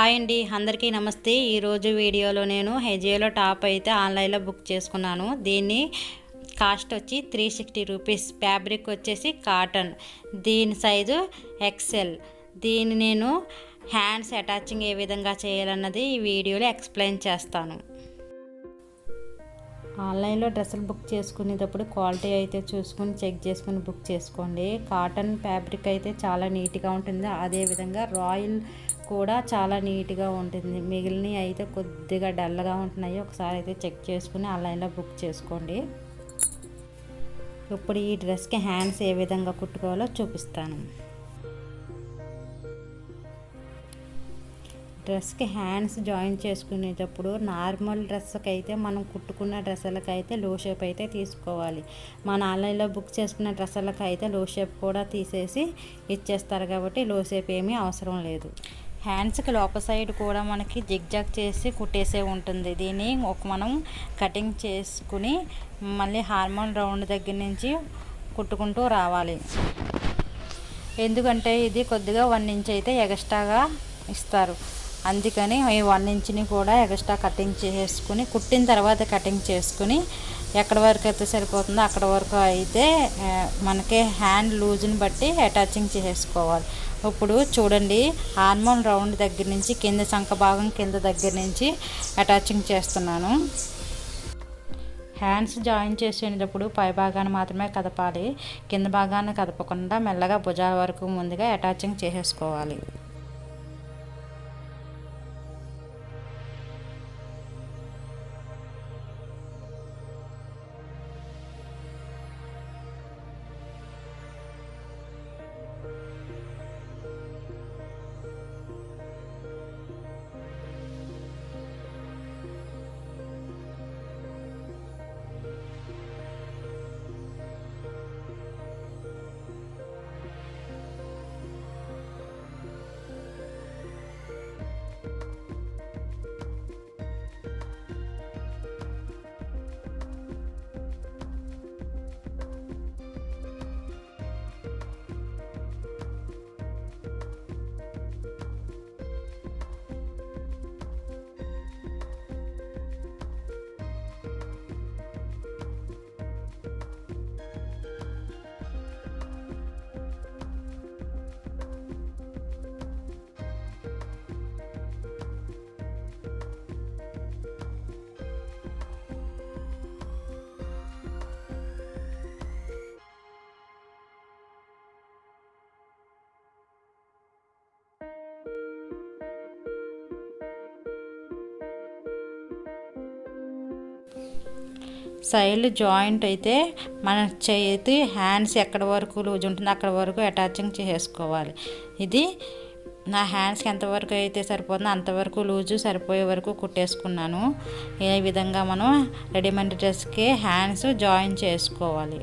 Hi అండి, అందరికీ నమస్తే. ఈరోజు వీడియోలో నేను హెజియోలో టాప్ అయితే ఆన్లైన్లో బుక్ చేసుకున్నాను. దీన్ని కాస్ట్ వచ్చి 360 రూపీస్. ఫ్యాబ్రిక్ వచ్చేసి కాటన్. దీని సైజు ఎక్సెల్. దీన్ని నేను హ్యాండ్స్ అటాచింగ్ ఏ విధంగా చేయాలన్నది ఈ వీడియోలో ఎక్స్ప్లెయిన్ చేస్తాను. ఆన్లైన్లో డ్రెస్సులు బుక్ చేసుకునేటప్పుడు క్వాలిటీ అయితే చూసుకుని చెక్ చేసుకుని బుక్ చేసుకోండి. కాటన్ ఫ్యాబ్రిక్ అయితే చాలా నీట్గా ఉంటుంది. అదేవిధంగా రాయల్ కూడా చాలా నీట్గా ఉంటుంది. మిగిలినవి అయితే కొద్దిగా డల్గా ఉంటున్నాయి. ఒకసారి అయితే చెక్ చేసుకుని ఆన్లైన్లో బుక్ చేసుకోండి. ఇప్పుడు ఈ డ్రెస్కి హ్యాండ్స్ ఏ విధంగా కుట్టుకోవాలో చూపిస్తాను. డ్రెస్కి హ్యాండ్స్ జాయిన్ చేసుకునేటప్పుడు నార్మల్ డ్రెస్కి అయితే మనం కుట్టుకున్న డ్రెస్సులకి అయితే లో షేప్ అయితే తీసుకోవాలి. మన ఆన్లైన్లో బుక్ చేసుకున్న డ్రెస్సులకి అయితే లో షేప్ కూడా తీసేసి ఇచ్చేస్తారు కాబట్టి లో షేప్ ఏమీ అవసరం లేదు. హ్యాండ్స్కి లోపల సైడ్ కూడా మనకి జిగ్జాగ్ చేసి కుట్టేసే ఉంటుంది. దీన్ని మనం కటింగ్ చేసుకుని మళ్ళీ హార్మోన్ రౌండ్ దగ్గర నుంచి కుట్టుకుంటూ రావాలి. ఎందుకంటే ఇది కొద్దిగా 1 ఇంచ్ అయితే ఎక్స్ట్రాగా ఇస్తారు. అందుకని ఈ 1 ఇంచ్ని కూడా ఎక్స్ట్రా కటింగ్ చేసుకుని కుట్టిన తర్వాత కటింగ్ చేసుకుని ఎక్కడి వరకు అయితే సరిపోతుందో అక్కడ వరకు అయితే మనకి హ్యాండ్ లూజ్ని బట్టి అటాచింగ్ చేసుకోవాలి. ఇప్పుడు చూడండి, హార్మోన్ రౌండ్ దగ్గర నుంచి కింద చంక భాగం కింద దగ్గర నుంచి అటాచింగ్ చేస్తున్నాను. హ్యాండ్స్ జాయిన్ చేసేటప్పుడు పై భాగాన్ని మాత్రమే కదపాలి. కింద భాగాన్ని కదపకుండా మెల్లగా భుజాల వరకు ముందుగా అటాచింగ్ చేసేసుకోవాలి. సైడ్ జాయింట్ అయితే మన చేతి హ్యాండ్స్ ఎక్కడి వరకు లూజ్ ఉంటుందో అక్కడ వరకు అటాచింగ్ చేసుకోవాలి. ఇది నా హ్యాండ్స్కి ఎంతవరకు అయితే సరిపోతుందో అంతవరకు లూజు సరిపోయే వరకు కుట్టేసుకున్నాను. ఈ విధంగా మనం రెడీమేడ్ డ్రెస్కి హ్యాండ్స్ జాయిన్ చేసుకోవాలి.